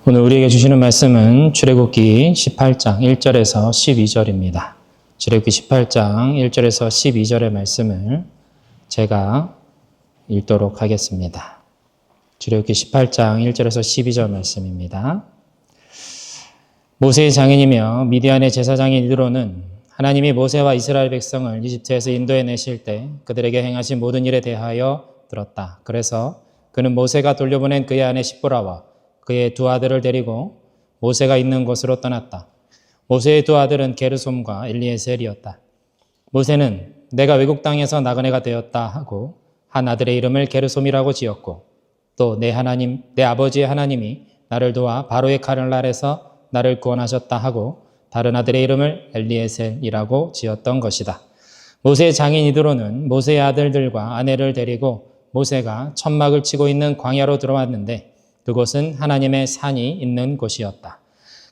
오늘 우리에게 주시는 말씀은 출애굽기 18장 1절에서 12절입니다. 출애굽기 18장 1절에서 12절의 말씀을 제가 읽도록 하겠습니다. 출애굽기 18장 1절에서 12절 말씀입니다. 모세의 장인이며 미디안의 제사장인 이드로는 하나님이 모세와 이스라엘 백성을 이집트에서 인도해 내실 때 그들에게 행하신 모든 일에 대하여 들었다. 그래서 그는 모세가 돌려보낸 그의 아내 십보라와 그의 두 아들을 데리고 모세가 있는 곳으로 떠났다. 모세의 두 아들은 게르솜과 엘리에셀이었다. 모세는 내가 외국 땅에서 나그네가 되었다 하고 한 아들의 이름을 게르솜이라고 지었고 또 내 아버지의 하나님이 나를 도와 바로의 칼을 날에서 나를 구원하셨다 하고 다른 아들의 이름을 엘리에셀이라고 지었던 것이다. 모세의 장인 이드로는 모세의 아들들과 아내를 데리고 모세가 천막을 치고 있는 광야로 들어왔는데 그곳은 하나님의 산이 있는 곳이었다.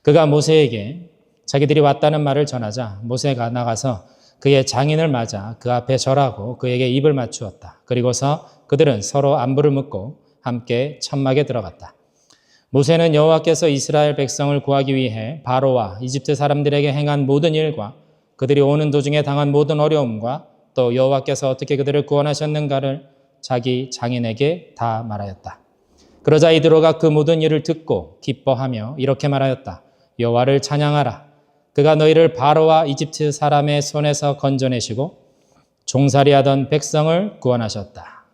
그가 모세에게 자기들이 왔다는 말을 전하자 모세가 나가서 그의 장인을 맞아 그 앞에 절하고 그에게 입을 맞추었다. 그리고서 그들은 서로 안부를 묻고 함께 천막에 들어갔다. 모세는 여호와께서 이스라엘 백성을 구하기 위해 바로와 이집트 사람들에게 행한 모든 일과 그들이 오는 도중에 당한 모든 어려움과 또 여호와께서 어떻게 그들을 구원하셨는가를 자기 장인에게 다 말하였다. 그러자 이드로가 그 모든 일을 듣고 기뻐하며 이렇게 말하였다. 여호와를 찬양하라. 그가 너희를 바로와 이집트 사람의 손에서 건져내시고 종살이하던 백성을 구원하셨다.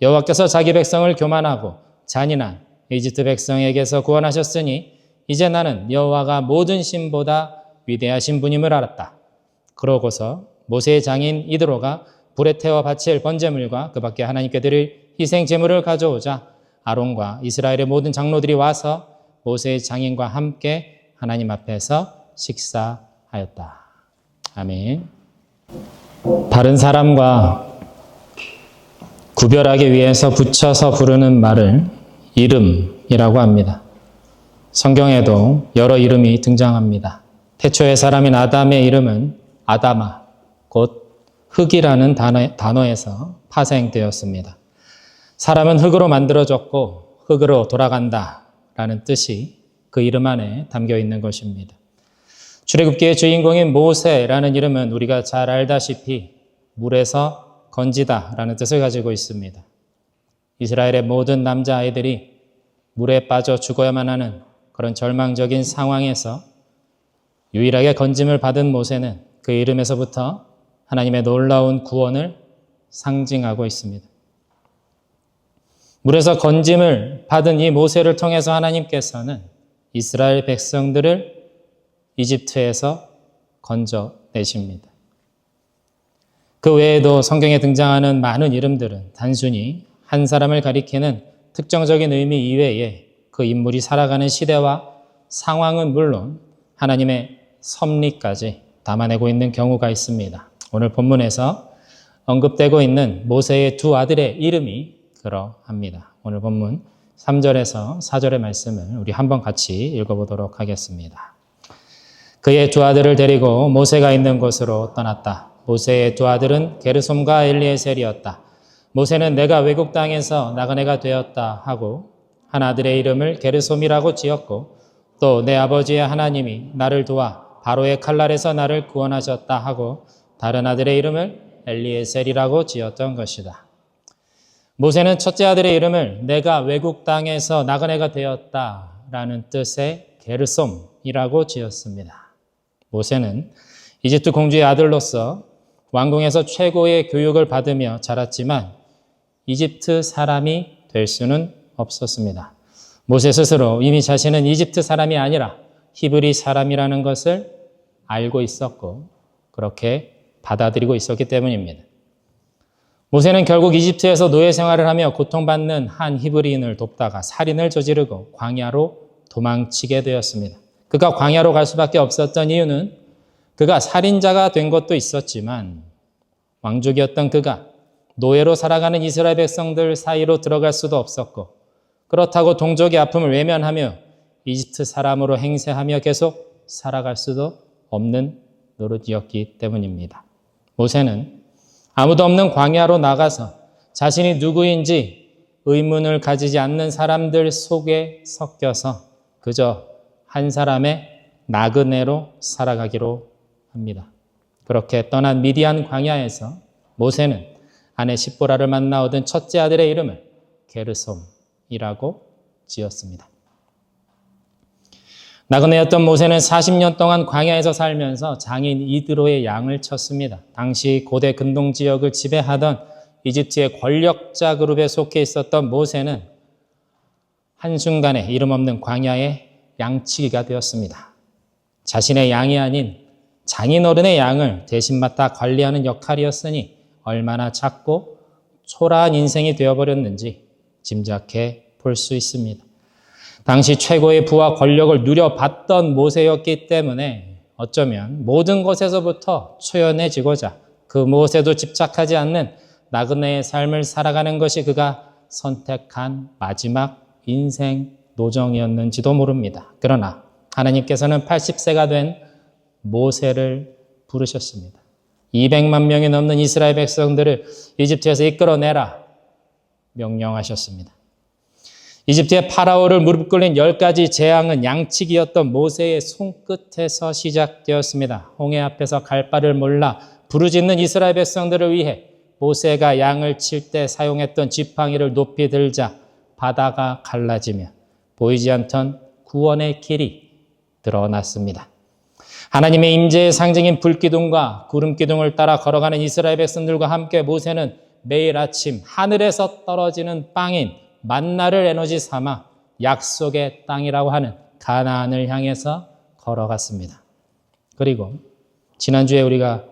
여호와께서 자기 백성을 교만하고 잔인한 이집트 백성에게서 구원하셨으니 이제 나는 여호와가 모든 신보다 위대하신 분임을 알았다. 그러고서 모세의 장인 이드로가 불에 태워 바칠 번제물과 그 밖에 하나님께 드릴 희생 제물을 가져오자 아론과 이스라엘의 모든 장로들이 와서 모세의 장인과 함께 하나님 앞에서 식사하였다. 아멘. 다른 사람과 구별하기 위해서 붙여서 부르는 말을 이름이라고 합니다. 성경에도 여러 이름이 등장합니다. 태초의 사람인 아담의 이름은 아다마, 곧 흙이라는 단어에서 파생되었습니다. 사람은 흙으로 만들어졌고 흙으로 돌아간다라는 뜻이 그 이름 안에 담겨 있는 것입니다. 출애굽기의 주인공인 모세라는 이름은 우리가 잘 알다시피 물에서 건지다라는 뜻을 가지고 있습니다. 이스라엘의 모든 남자아이들이 물에 빠져 죽어야만 하는 그런 절망적인 상황에서 유일하게 건짐을 받은 모세는 그 이름에서부터 하나님의 놀라운 구원을 상징하고 있습니다. 물에서 건짐을 받은 이 모세를 통해서 하나님께서는 이스라엘 백성들을 이집트에서 건져내십니다. 그 외에도 성경에 등장하는 많은 이름들은 단순히 한 사람을 가리키는 특정적인 의미 이외에 그 인물이 살아가는 시대와 상황은 물론 하나님의 섭리까지 담아내고 있는 경우가 있습니다. 오늘 본문에서 언급되고 있는 모세의 두 아들의 이름이 그러합니다. 오늘 본문 3절에서 4절의 말씀을 우리 한번 같이 읽어보도록 하겠습니다. 그의 두 아들을 데리고 모세가 있는 곳으로 떠났다. 모세의 두 아들은 게르솜과 엘리에셀이었다. 모세는 내가 외국 땅에서 나그네가 되었다 하고 한 아들의 이름을 게르솜이라고 지었고 또 내 아버지의 하나님이 나를 도와 바로의 칼날에서 나를 구원하셨다 하고 다른 아들의 이름을 엘리에셀이라고 지었던 것이다. 모세는 첫째 아들의 이름을 내가 외국 땅에서 나그네가 되었다라는 뜻의 게르솜이라고 지었습니다. 모세는 이집트 공주의 아들로서 왕궁에서 최고의 교육을 받으며 자랐지만 이집트 사람이 될 수는 없었습니다. 모세 스스로 이미 자신은 이집트 사람이 아니라 히브리 사람이라는 것을 알고 있었고 그렇게 받아들이고 있었기 때문입니다. 모세는 결국 이집트에서 노예 생활을 하며 고통받는 한 히브리인을 돕다가 살인을 저지르고 광야로 도망치게 되었습니다. 그가 광야로 갈 수밖에 없었던 이유는 그가 살인자가 된 것도 있었지만 왕족이었던 그가 노예로 살아가는 이스라엘 백성들 사이로 들어갈 수도 없었고 그렇다고 동족의 아픔을 외면하며 이집트 사람으로 행세하며 계속 살아갈 수도 없는 노릇이었기 때문입니다. 모세는 아무도 없는 광야로 나가서 자신이 누구인지 의문을 가지지 않는 사람들 속에 섞여서 그저 한 사람의 나그네로 살아가기로 합니다. 그렇게 떠난 미디안 광야에서 모세는 아내 십보라를 만나 얻은 첫째 아들의 이름을 게르솜이라고 지었습니다. 나그네였던 모세는 40년 동안 광야에서 살면서 장인 이드로의 양을 쳤습니다. 당시 고대 근동 지역을 지배하던 이집트의 권력자 그룹에 속해 있었던 모세는 한순간에 이름 없는 광야의 양치기가 되었습니다. 자신의 양이 아닌 장인어른의 양을 대신 맡아 관리하는 역할이었으니 얼마나 작고 초라한 인생이 되어버렸는지 짐작해 볼 수 있습니다. 당시 최고의 부와 권력을 누려봤던 모세였기 때문에 어쩌면 모든 것에서부터 초연해지고자 그 무엇에도 집착하지 않는 나그네의 삶을 살아가는 것이 그가 선택한 마지막 인생 노정이었는지도 모릅니다. 그러나 하나님께서는 80세가 된 모세를 부르셨습니다. 200만 명이 넘는 이스라엘 백성들을 이집트에서 이끌어내라 명령하셨습니다. 이집트의 파라오를 무릎 꿇린 10가지 재앙은 양치기였던 모세의 손끝에서 시작되었습니다. 홍해 앞에서 갈 바를 몰라 부르짖는 이스라엘 백성들을 위해 모세가 양을 칠 때 사용했던 지팡이를 높이 들자 바다가 갈라지며 보이지 않던 구원의 길이 드러났습니다. 하나님의 임재의 상징인 불기둥과 구름기둥을 따라 걸어가는 이스라엘 백성들과 함께 모세는 매일 아침 하늘에서 떨어지는 빵인 만나를 에너지 삼아 약속의 땅이라고 하는 가나안을 향해서 걸어갔습니다. 그리고 지지난주에 우리가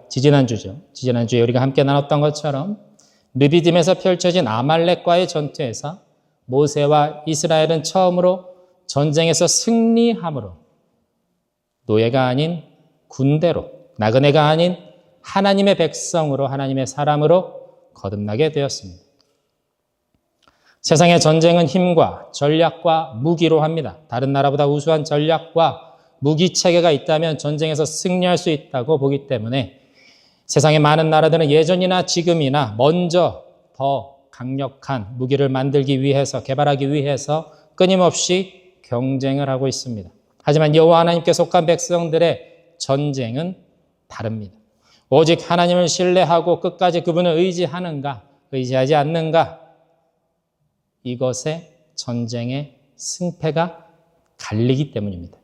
함께 나눴던 것처럼 르비딤에서 펼쳐진 아말렉과의 전투에서 모세와 이스라엘은 처음으로 전쟁에서 승리함으로 노예가 아닌 군대로, 나그네가 아닌 하나님의 백성으로, 하나님의 사람으로 거듭나게 되었습니다. 세상의 전쟁은 힘과 전략과 무기로 합니다. 다른 나라보다 우수한 전략과 무기 체계가 있다면 전쟁에서 승리할 수 있다고 보기 때문에 세상의 많은 나라들은 예전이나 지금이나 먼저 더 강력한 무기를 만들기 위해서, 개발하기 위해서 끊임없이 경쟁을 하고 있습니다. 하지만 여호와 하나님께 속한 백성들의 전쟁은 다릅니다. 오직 하나님을 신뢰하고 끝까지 그분을 의지하는가, 의지하지 않는가, 이것에 전쟁의 승패가 갈리기 때문입니다.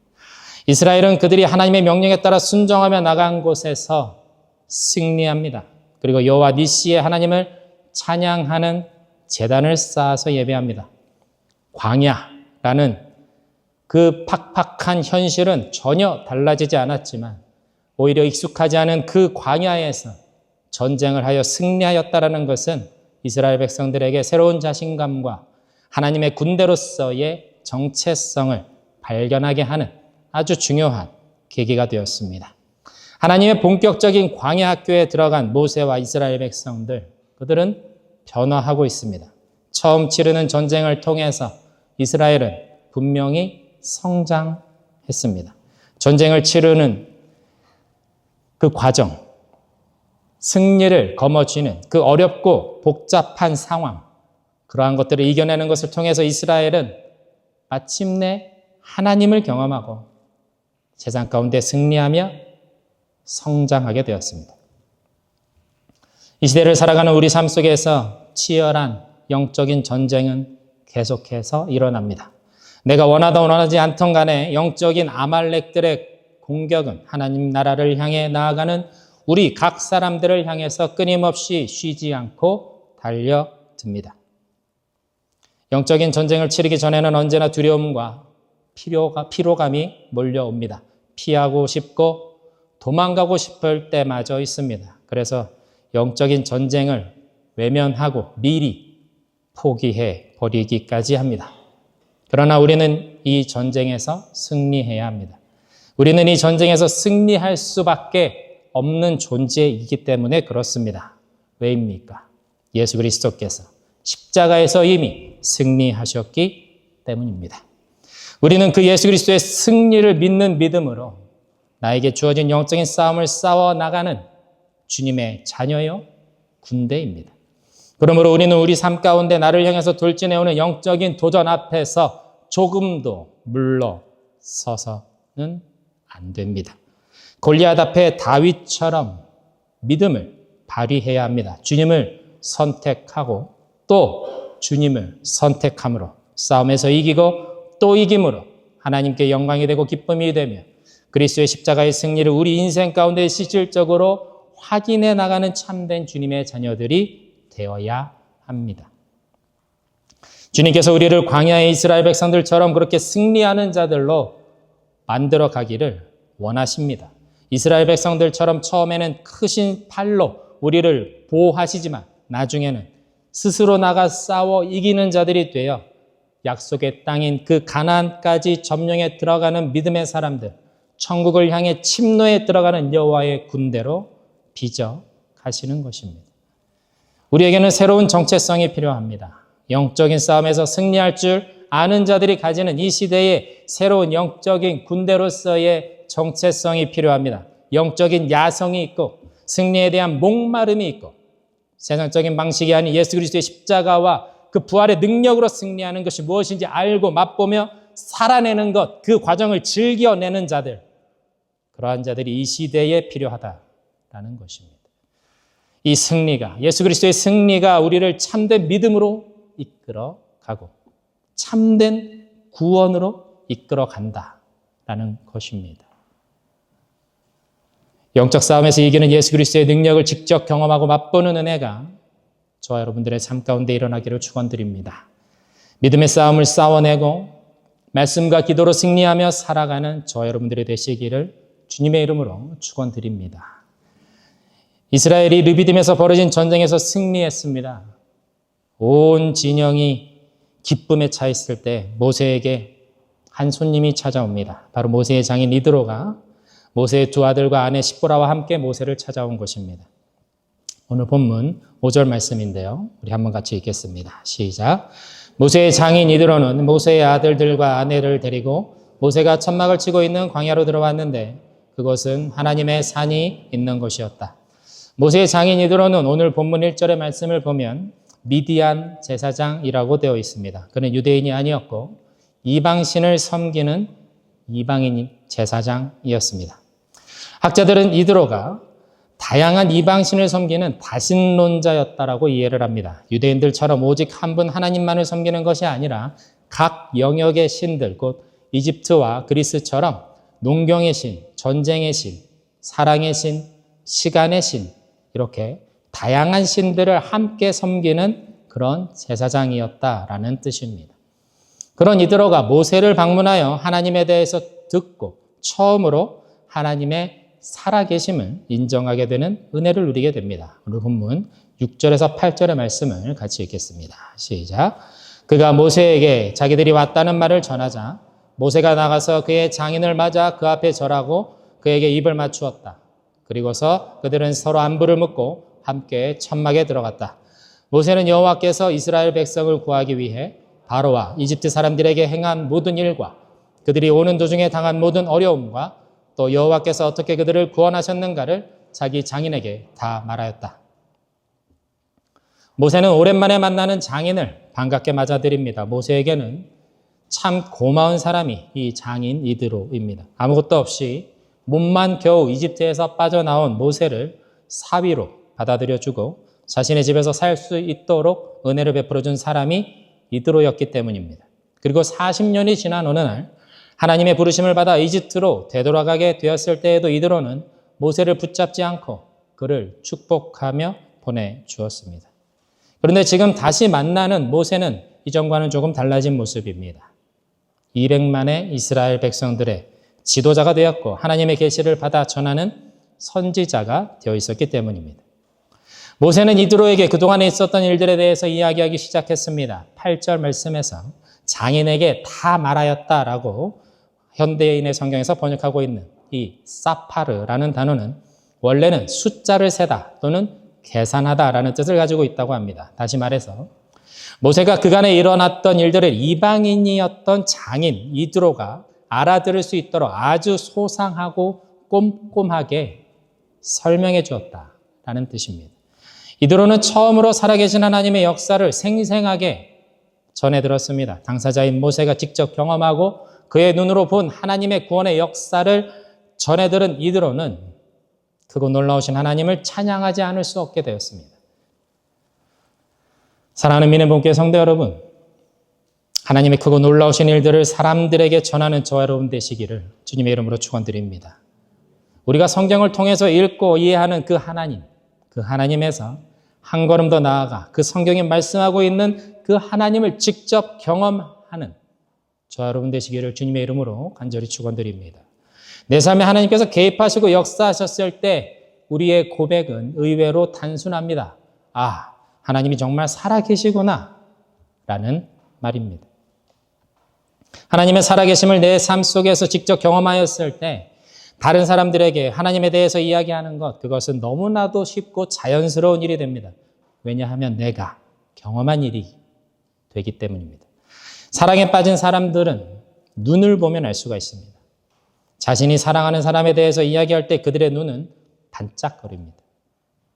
이스라엘은 그들이 하나님의 명령에 따라 순종하며 나간 곳에서 승리합니다. 그리고 여호와 니시의 하나님을 찬양하는 제단을 쌓아서 예배합니다. 광야라는 그 팍팍한 현실은 전혀 달라지지 않았지만 오히려 익숙하지 않은 그 광야에서 전쟁을 하여 승리하였다라는 것은 이스라엘 백성들에게 새로운 자신감과 하나님의 군대로서의 정체성을 발견하게 하는 아주 중요한 계기가 되었습니다. 하나님의 본격적인 광야 학교에 들어간 모세와 이스라엘 백성들, 그들은 변화하고 있습니다. 처음 치르는 전쟁을 통해서 이스라엘은 분명히 성장했습니다. 전쟁을 치르는 그 과정, 승리를 거머쥐는 그 어렵고 복잡한 상황, 그러한 것들을 이겨내는 것을 통해서 이스라엘은 마침내 하나님을 경험하고 세상 가운데 승리하며 성장하게 되었습니다. 이 시대를 살아가는 우리 삶 속에서 치열한 영적인 전쟁은 계속해서 일어납니다. 내가 원하든 원하지 않던 간에 영적인 아말렉들의 공격은 하나님 나라를 향해 나아가는 우리 각 사람들을 향해서 끊임없이 쉬지 않고 달려듭니다. 영적인 전쟁을 치르기 전에는 언제나 두려움과 피로감이 몰려옵니다. 피하고 싶고 도망가고 싶을 때마저 있습니다. 그래서 영적인 전쟁을 외면하고 미리 포기해 버리기까지 합니다. 그러나 우리는 이 전쟁에서 승리해야 합니다. 우리는 이 전쟁에서 승리할 수밖에 없는 존재이기 때문에 그렇습니다. 왜입니까? 예수 그리스도께서 십자가에서 이미 승리하셨기 때문입니다. 우리는 그 예수 그리스도의 승리를 믿는 믿음으로 나에게 주어진 영적인 싸움을 싸워 나가는 주님의 자녀요 군대입니다. 그러므로 우리는 우리 삶 가운데 나를 향해서 돌진해오는 영적인 도전 앞에서 조금도 물러 서서는 안 됩니다. 골리앗 앞에 다윗처럼 믿음을 발휘해야 합니다. 주님을 선택하고 또 주님을 선택함으로 싸움에서 이기고 또 이김으로 하나님께 영광이 되고 기쁨이 되며 그리스도의 십자가의 승리를 우리 인생 가운데 실질적으로 확인해 나가는 참된 주님의 자녀들이 되어야 합니다. 주님께서 우리를 광야의 이스라엘 백성들처럼 그렇게 승리하는 자들로 만들어 가기를 원하십니다. 이스라엘 백성들처럼 처음에는 크신 팔로 우리를 보호하시지만 나중에는 스스로 나가 싸워 이기는 자들이 되어 약속의 땅인 그 가나안까지 점령에 들어가는 믿음의 사람들, 천국을 향해 침노에 들어가는 여호와의 군대로 빚어 가시는 것입니다. 우리에게는 새로운 정체성이 필요합니다. 영적인 싸움에서 승리할 줄 아는 자들이 가지는 이 시대의 새로운 영적인 군대로서의 정체성이 필요합니다. 영적인 야성이 있고 승리에 대한 목마름이 있고 세상적인 방식이 아닌 예수 그리스도의 십자가와 그 부활의 능력으로 승리하는 것이 무엇인지 알고 맛보며 살아내는 것, 그 과정을 즐겨내는 자들, 그러한 자들이 이 시대에 필요하다라는 것입니다. 이 승리가, 예수 그리스도의 승리가 우리를 참된 믿음으로 이끌어가고 참된 구원으로 이끌어간다라는 것입니다. 영적 싸움에서 이기는 예수 그리스도의 능력을 직접 경험하고 맛보는 은혜가 저와 여러분들의 삶 가운데 일어나기를 축원드립니다. 믿음의 싸움을 싸워내고 말씀과 기도로 승리하며 살아가는 저와 여러분들이 되시기를 주님의 이름으로 축원드립니다. 이스라엘이 르비딤에서 벌어진 전쟁에서 승리했습니다. 온 진영이 기쁨에 차 있을 때 모세에게 한 손님이 찾아옵니다. 바로 모세의 장인 이드로가 모세의 두 아들과 아내 시보라와 함께 모세를 찾아온 것입니다. 오늘 본문 5절 말씀인데요. 우리 한번 같이 읽겠습니다. 시작. 모세의 장인 이드로는 모세의 아들들과 아내를 데리고 모세가 천막을 치고 있는 광야로 들어왔는데 그곳은 하나님의 산이 있는 곳이었다. 모세의 장인 이드로는 오늘 본문 1절의 말씀을 보면 미디안 제사장이라고 되어 있습니다. 그는 유대인이 아니었고 이방신을 섬기는 이방인 제사장이었습니다. 학자들은 이드로가 다양한 이방신을 섬기는 다신론자였다라고 이해를 합니다. 유대인들처럼 오직 한 분 하나님만을 섬기는 것이 아니라 각 영역의 신들, 곧 이집트와 그리스처럼 농경의 신, 전쟁의 신, 사랑의 신, 시간의 신, 이렇게 다양한 신들을 함께 섬기는 그런 제사장이었다라는 뜻입니다. 그런 이드로가 모세를 방문하여 하나님에 대해서 듣고 처음으로 하나님의 살아계심을 인정하게 되는 은혜를 누리게 됩니다. 오늘 본문 6절에서 8절의 말씀을 같이 읽겠습니다. 시작. 그가 모세에게 자기들이 왔다는 말을 전하자 모세가 나가서 그의 장인을 맞아 그 앞에 절하고 그에게 입을 맞추었다. 그리고서 그들은 서로 안부를 묻고 함께 천막에 들어갔다. 모세는 여호와께서 이스라엘 백성을 구하기 위해 바로와 이집트 사람들에게 행한 모든 일과 그들이 오는 도중에 당한 모든 어려움과 또 여호와께서 어떻게 그들을 구원하셨는가를 자기 장인에게 다 말하였다. 모세는 오랜만에 만나는 장인을 반갑게 맞아들입니다. 모세에게는 참 고마운 사람이 이 장인 이드로입니다. 아무것도 없이 몸만 겨우 이집트에서 빠져나온 모세를 사위로 받아들여주고 자신의 집에서 살 수 있도록 은혜를 베풀어준 사람이 이드로였기 때문입니다. 그리고 40년이 지난 어느 날 하나님의 부르심을 받아 이집트로 되돌아가게 되었을 때에도 이드로는 모세를 붙잡지 않고 그를 축복하며 보내주었습니다. 그런데 지금 다시 만나는 모세는 이전과는 조금 달라진 모습입니다. 일행만의 이스라엘 백성들의 지도자가 되었고 하나님의 계시를 받아 전하는 선지자가 되어 있었기 때문입니다. 모세는 이드로에게 그동안에 있었던 일들에 대해서 이야기하기 시작했습니다. 8절 말씀에서 장인에게 다 말하였다라고 현대인의 성경에서 번역하고 있는 이 사파르라는 단어는 원래는 숫자를 세다 또는 계산하다라는 뜻을 가지고 있다고 합니다. 다시 말해서 모세가 그간에 일어났던 일들을 이방인이었던 장인 이드로가 알아들을 수 있도록 아주 소상하고 꼼꼼하게 설명해 주었다라는 뜻입니다. 이드로는 처음으로 살아계신 하나님의 역사를 생생하게 전해 들었습니다. 당사자인 모세가 직접 경험하고 그의 눈으로 본 하나님의 구원의 역사를 전해들은 이들로는 크고 놀라우신 하나님을 찬양하지 않을 수 없게 되었습니다. 사랑하는 믿는 본교회 성도 여러분, 하나님의 크고 놀라우신 일들을 사람들에게 전하는 저와 여러분 되시기를 주님의 이름으로 축원드립니다. 우리가 성경을 통해서 읽고 이해하는 그 하나님, 그 하나님에서 한 걸음 더 나아가 그 성경에 말씀하고 있는 그 하나님을 직접 경험하는 저와 여러분 되시기를 주님의 이름으로 간절히 축원드립니다. 내 삶에 하나님께서 개입하시고 역사하셨을 때 우리의 고백은 의외로 단순합니다. 아, 하나님이 정말 살아계시구나 라는 말입니다. 하나님의 살아계심을 내 삶 속에서 직접 경험하였을 때 다른 사람들에게 하나님에 대해서 이야기하는 것, 그것은 너무나도 쉽고 자연스러운 일이 됩니다. 왜냐하면 내가 경험한 일이 되기 때문입니다. 사랑에 빠진 사람들은 눈을 보면 알 수가 있습니다. 자신이 사랑하는 사람에 대해서 이야기할 때 그들의 눈은 반짝거립니다.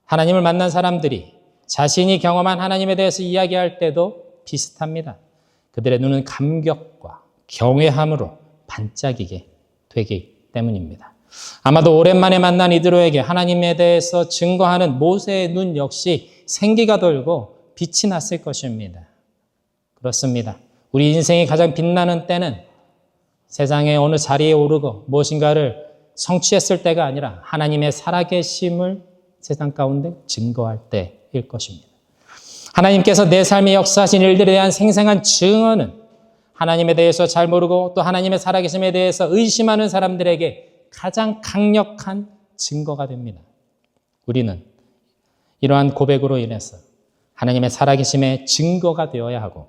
하나님을 만난 사람들이 자신이 경험한 하나님에 대해서 이야기할 때도 비슷합니다. 그들의 눈은 감격과 경외함으로 반짝이게 되기 때문입니다. 아마도 오랜만에 만난 이들에게 하나님에 대해서 증거하는 모세의 눈 역시 생기가 돌고 빛이 났을 것입니다. 그렇습니다. 우리 인생이 가장 빛나는 때는 세상의 어느 자리에 오르고 무엇인가를 성취했을 때가 아니라 하나님의 살아계심을 세상 가운데 증거할 때일 것입니다. 하나님께서 내 삶에 역사하신 일들에 대한 생생한 증언은 하나님에 대해서 잘 모르고 또 하나님의 살아계심에 대해서 의심하는 사람들에게 가장 강력한 증거가 됩니다. 우리는 이러한 고백으로 인해서 하나님의 살아계심의 증거가 되어야 하고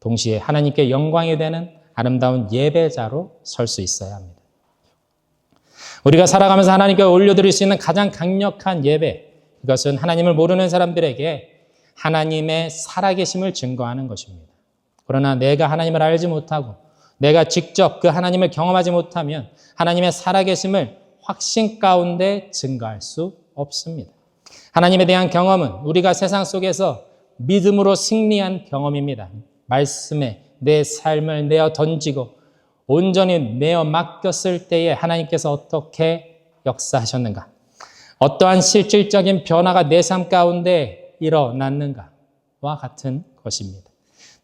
동시에 하나님께 영광이 되는 아름다운 예배자로 설 수 있어야 합니다. 우리가 살아가면서 하나님께 올려드릴 수 있는 가장 강력한 예배, 그것은 하나님을 모르는 사람들에게 하나님의 살아계심을 증거하는 것입니다. 그러나 내가 하나님을 알지 못하고 내가 직접 그 하나님을 경험하지 못하면 하나님의 살아계심을 확신 가운데 증거할 수 없습니다. 하나님에 대한 경험은 우리가 세상 속에서 믿음으로 승리한 경험입니다. 말씀에 내 삶을 내어 던지고 온전히 내어 맡겼을 때에 하나님께서 어떻게 역사하셨는가? 어떠한 실질적인 변화가 내 삶 가운데 일어났는가와 같은 것입니다.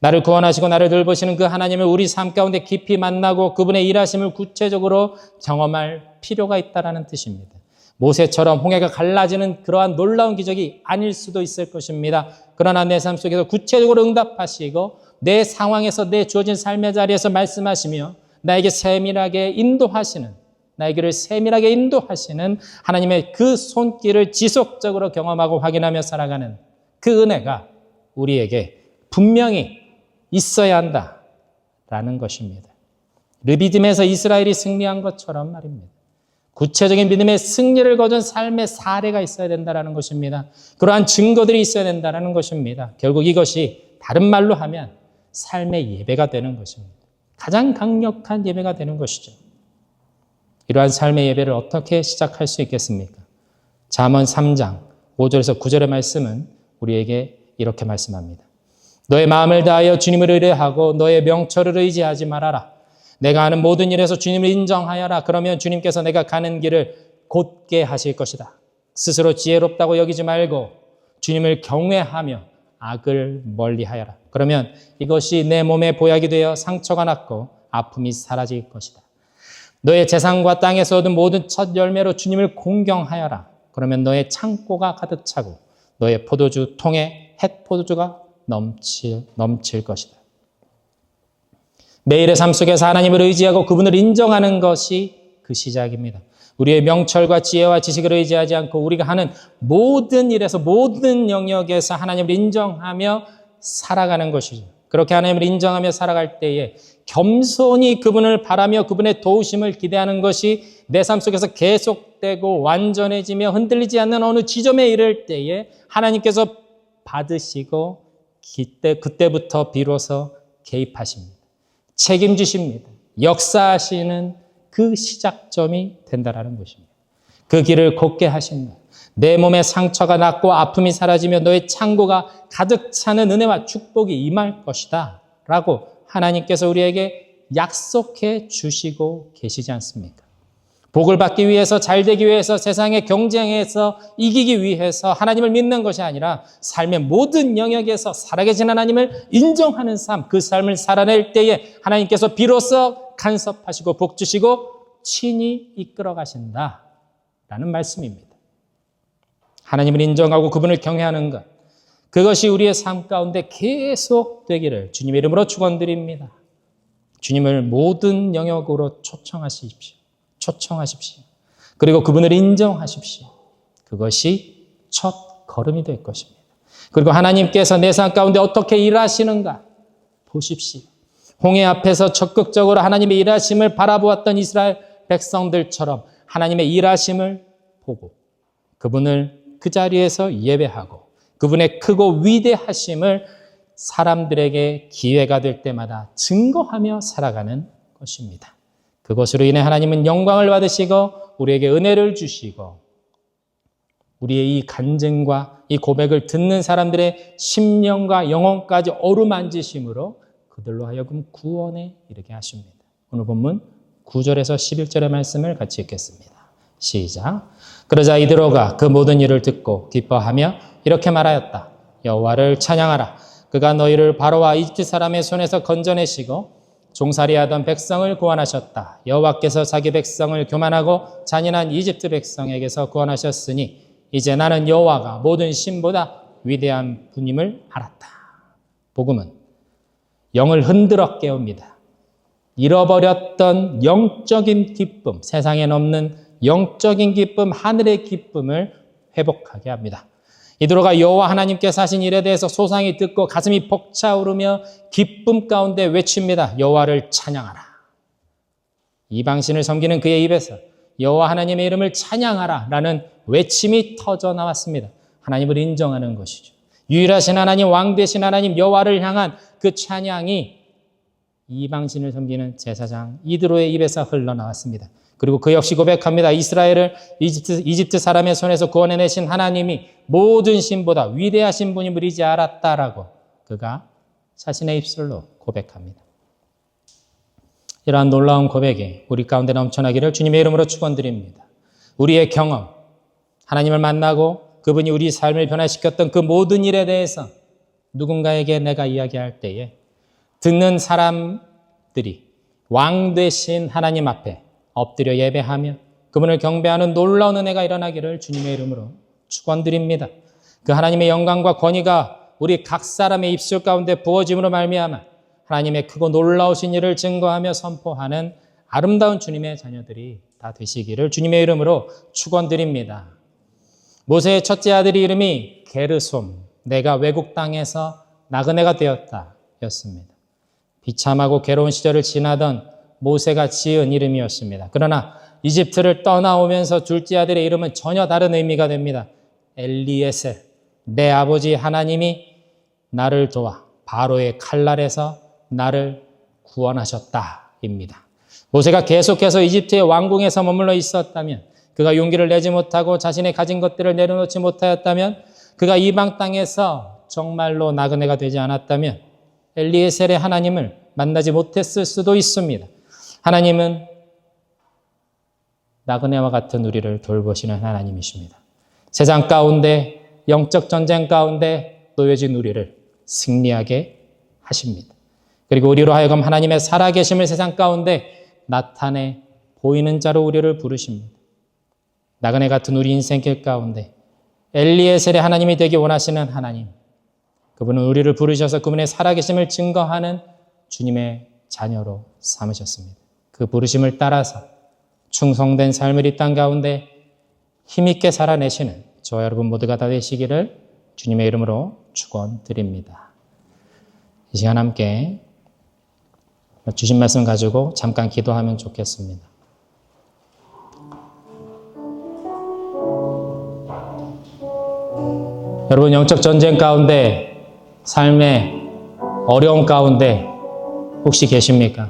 나를 구원하시고 나를 돌보시는 그 하나님을 우리 삶 가운데 깊이 만나고 그분의 일하심을 구체적으로 경험할 필요가 있다는 뜻입니다. 모세처럼 홍해가 갈라지는 그러한 놀라운 기적이 아닐 수도 있을 것입니다. 그러나 내 삶 속에서 구체적으로 응답하시고 내 상황에서 내 주어진 삶의 자리에서 말씀하시며 나에게 세밀하게 인도하시는, 나의 길을 세밀하게 인도하시는 하나님의 그 손길을 지속적으로 경험하고 확인하며 살아가는 그 은혜가 우리에게 분명히 있어야 한다라는 것입니다. 르비딤에서 이스라엘이 승리한 것처럼 말입니다. 구체적인 믿음의 승리를 거둔 삶의 사례가 있어야 된다는 것입니다. 그러한 증거들이 있어야 된다는 것입니다. 결국 이것이 다른 말로 하면 삶의 예배가 되는 것입니다. 가장 강력한 예배가 되는 것이죠. 이러한 삶의 예배를 어떻게 시작할 수 있겠습니까? 잠언 3장 5절에서 9절의 말씀은 우리에게 이렇게 말씀합니다. 너의 마음을 다하여 주님을 의뢰하고 너의 명철을 의지하지 말아라. 내가 하는 모든 일에서 주님을 인정하여라. 그러면 주님께서 내가 가는 길을 곧게 하실 것이다. 스스로 지혜롭다고 여기지 말고 주님을 경외하며 악을 멀리하여라. 그러면 이것이 내 몸에 보약이 되어 상처가 낫고 아픔이 사라질 것이다. 너의 재산과 땅에서 얻은 모든 첫 열매로 주님을 공경하여라. 그러면 너의 창고가 가득 차고 너의 포도주 통에 햇 포도주가 넘칠 것이다. 매일의 삶 속에서 하나님을 의지하고 그분을 인정하는 것이 그 시작입니다. 우리의 명철과 지혜와 지식을 의지하지 않고 우리가 하는 모든 일에서 모든 영역에서 하나님을 인정하며 살아가는 것이죠. 그렇게 하나님을 인정하며 살아갈 때에 겸손히 그분을 바라며 그분의 도우심을 기대하는 것이 내 삶 속에서 계속되고 완전해지며 흔들리지 않는 어느 지점에 이를 때에 하나님께서 받으시고 그때부터 비로소 개입하십니다. 책임지십니다. 역사하시는 그 시작점이 된다는 것입니다. 그 길을 곧게 하신다. 내 몸에 상처가 낫고 아픔이 사라지며 너의 창고가 가득 차는 은혜와 축복이 임할 것이다 라고 하나님께서 우리에게 약속해 주시고 계시지 않습니까? 복을 받기 위해서, 잘 되기 위해서, 세상의 경쟁에서 이기기 위해서 하나님을 믿는 것이 아니라 삶의 모든 영역에서 살아계신 하나님을 인정하는 삶, 그 삶을 살아낼 때에 하나님께서 비로소 간섭하시고 복 주시고 친히 이끌어 가신다라는 말씀입니다. 하나님을 인정하고 그분을 경외하는 것, 그것이 우리의 삶 가운데 계속 되기를 주님의 이름으로 축원드립니다. 주님을 모든 영역으로 초청하십시오. 그리고 그분을 인정하십시오. 그것이 첫 걸음이 될 것입니다. 그리고 하나님께서 내 삶 가운데 어떻게 일하시는가 보십시오. 홍해 앞에서 적극적으로 하나님의 일하심을 바라보았던 이스라엘 백성들처럼 하나님의 일하심을 보고 그분을 그 자리에서 예배하고 그분의 크고 위대하심을 사람들에게 기회가 될 때마다 증거하며 살아가는 것입니다. 그것으로 인해 하나님은 영광을 받으시고 우리에게 은혜를 주시고 우리의 이 간증과 이 고백을 듣는 사람들의 심령과 영혼까지 어루만지심으로 그들로 하여금 구원에 이르게 하십니다. 오늘 본문 9절에서 11절의 말씀을 같이 읽겠습니다. 시작. 그러자 이드로가 그 모든 일을 듣고 기뻐하며 이렇게 말하였다. 여호와를 찬양하라. 그가 너희를 바로와 이집트 사람의 손에서 건져내시고 종살이하던 백성을 구원하셨다. 여호와께서 자기 백성을 교만하고 잔인한 이집트 백성에게서 구원하셨으니 이제 나는 여호와가 모든 신보다 위대한 분임을 알았다. 복음은 영을 흔들어 깨웁니다. 잃어버렸던 영적인 기쁨, 세상에 없는 영적인 기쁨, 하늘의 기쁨을 회복하게 합니다. 이드로가 여호와 하나님께서 하신 일에 대해서 소상히 듣고 가슴이 벅차오르며 기쁨 가운데 외칩니다. 여호와를 찬양하라. 이방신을 섬기는 그의 입에서 여호와 하나님의 이름을 찬양하라 라는 외침이 터져 나왔습니다. 하나님을 인정하는 것이죠. 유일하신 하나님, 왕 되신 하나님 여호와를 향한 그 찬양이 이방신을 섬기는 제사장 이드로의 입에서 흘러나왔습니다. 그리고 그 역시 고백합니다. 이스라엘을 이집트 사람의 손에서 구원해내신 하나님이 모든 신보다 위대하신 분임을 이제 알았다라고 그가 자신의 입술로 고백합니다. 이러한 놀라운 고백이 우리 가운데 넘쳐나기를 주님의 이름으로 축원드립니다. 우리의 경험, 하나님을 만나고 그분이 우리 삶을 변화시켰던 그 모든 일에 대해서 누군가에게 내가 이야기할 때에 듣는 사람들이 왕 되신 하나님 앞에 엎드려 예배하며 그분을 경배하는 놀라운 은혜가 일어나기를 주님의 이름으로 축원드립니다. 그 하나님의 영광과 권위가 우리 각 사람의 입술 가운데 부어짐으로 말미암아 하나님의 크고 놀라우신 일을 증거하며 선포하는 아름다운 주님의 자녀들이 다 되시기를 주님의 이름으로 축원드립니다. 모세의 첫째 아들의 이름이 게르솜, 내가 외국 땅에서 나그네가 되었다 였습니다. 비참하고 괴로운 시절을 지나던 모세가 지은 이름이었습니다. 그러나 이집트를 떠나오면서 둘째 아들의 이름은 전혀 다른 의미가 됩니다. 엘리에셀, 내 아버지 하나님이 나를 도와 바로의 칼날에서 나를 구원하셨다입니다. 모세가 계속해서 이집트의 왕궁에서 머물러 있었다면, 그가 용기를 내지 못하고 자신의 가진 것들을 내려놓지 못하였다면, 그가 이방 땅에서 정말로 나그네가 되지 않았다면 엘리에셀의 하나님을 만나지 못했을 수도 있습니다. 하나님은 나그네와 같은 우리를 돌보시는 하나님이십니다. 세상 가운데 영적 전쟁 가운데 놓여진 우리를 승리하게 하십니다. 그리고 우리로 하여금 하나님의 살아계심을 세상 가운데 나타내 보이는 자로 우리를 부르십니다. 나그네 같은 우리 인생길 가운데 엘리에셀의 하나님이 되기 원하시는 하나님, 그분은 우리를 부르셔서 그분의 살아계심을 증거하는 주님의 자녀로 삼으셨습니다. 그 부르심을 따라서 충성된 삶을 이 땅 가운데 힘있게 살아내시는 저와 여러분 모두가 다 되시기를 주님의 이름으로 축원드립니다. 이 시간 함께 주신 말씀 가지고 잠깐 기도하면 좋겠습니다. 여러분, 영적 전쟁 가운데, 삶의 어려움 가운데 혹시 계십니까?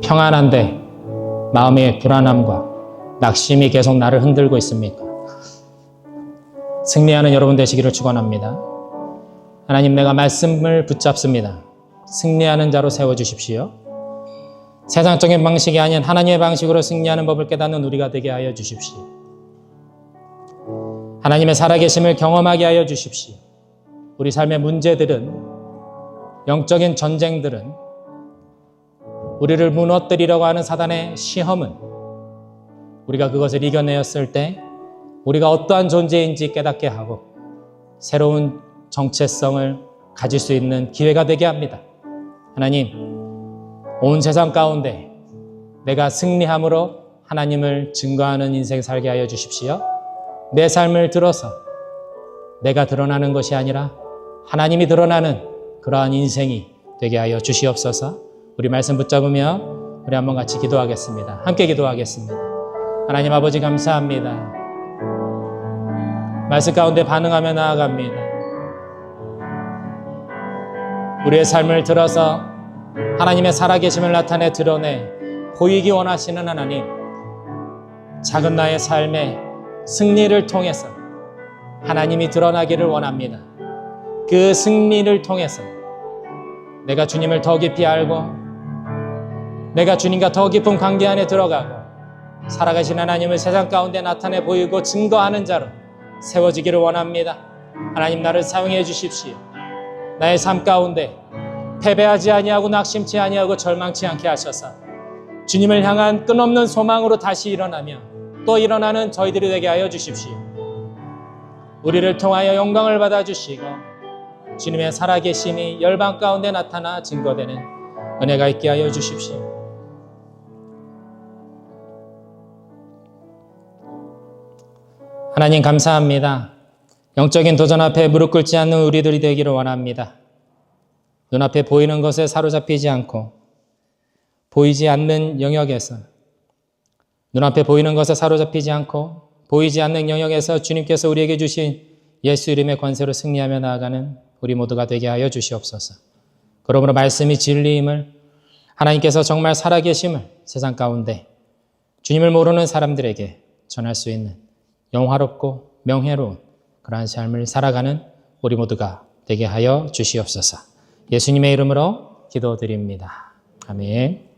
평안한데 마음의 불안함과 낙심이 계속 나를 흔들고 있습니까? 승리하는 여러분 되시기를 축원합니다. 하나님, 내가 말씀을 붙잡습니다. 승리하는 자로 세워주십시오. 세상적인 방식이 아닌 하나님의 방식으로 승리하는 법을 깨닫는 우리가 되게 하여 주십시오. 하나님의 살아계심을 경험하게 하여 주십시오. 우리 삶의 문제들은, 영적인 전쟁들은, 우리를 무너뜨리려고 하는 사단의 시험은 우리가 그것을 이겨내었을 때 우리가 어떠한 존재인지 깨닫게 하고 새로운 정체성을 가질 수 있는 기회가 되게 합니다. 하나님, 온 세상 가운데 내가 승리함으로 하나님을 증거하는 인생 살게 하여 주십시오. 내 삶을 들어서 내가 드러나는 것이 아니라 하나님이 드러나는 그러한 인생이 되게 하여 주시옵소서. 우리 말씀 붙잡으며 우리 한번 같이 기도하겠습니다. 함께 기도하겠습니다. 하나님 아버지 감사합니다. 말씀 가운데 반응하며 나아갑니다. 우리의 삶을 들어서 하나님의 살아계심을 나타내 드러내 보이기 원하시는 하나님, 작은 나의 삶에 승리를 통해서 하나님이 드러나기를 원합니다. 그 승리를 통해서 내가 주님을 더 깊이 알고 내가 주님과 더 깊은 관계 안에 들어가고 살아가신 하나님을 세상 가운데 나타내 보이고 증거하는 자로 세워지기를 원합니다. 하나님, 나를 사용해 주십시오. 나의 삶 가운데 패배하지 아니하고 낙심치 아니하고 절망치 않게 하셔서 주님을 향한 끝없는 소망으로 다시 일어나며 또 일어나는 저희들이 되게 하여 주십시오. 우리를 통하여 영광을 받아주시고 주님의 살아계심이 열방 가운데 나타나 증거되는 은혜가 있게 하여 주십시오. 하나님 감사합니다. 영적인 도전 앞에 무릎 꿇지 않는 우리들이 되기를 원합니다. 눈앞에 보이는 것에 사로잡히지 않고 보이지 않는 영역에서 눈앞에 보이는 것에 사로잡히지 않고 보이지 않는 영역에서 주님께서 우리에게 주신 예수 이름의 권세로 승리하며 나아가는 우리 모두가 되게 하여 주시옵소서. 그러므로 말씀이 진리임을, 하나님께서 정말 살아계심을 세상 가운데 주님을 모르는 사람들에게 전할 수 있는 영화롭고 명예로운 그러한 삶을 살아가는 우리 모두가 되게 하여 주시옵소서. 예수님의 이름으로 기도드립니다. 아멘.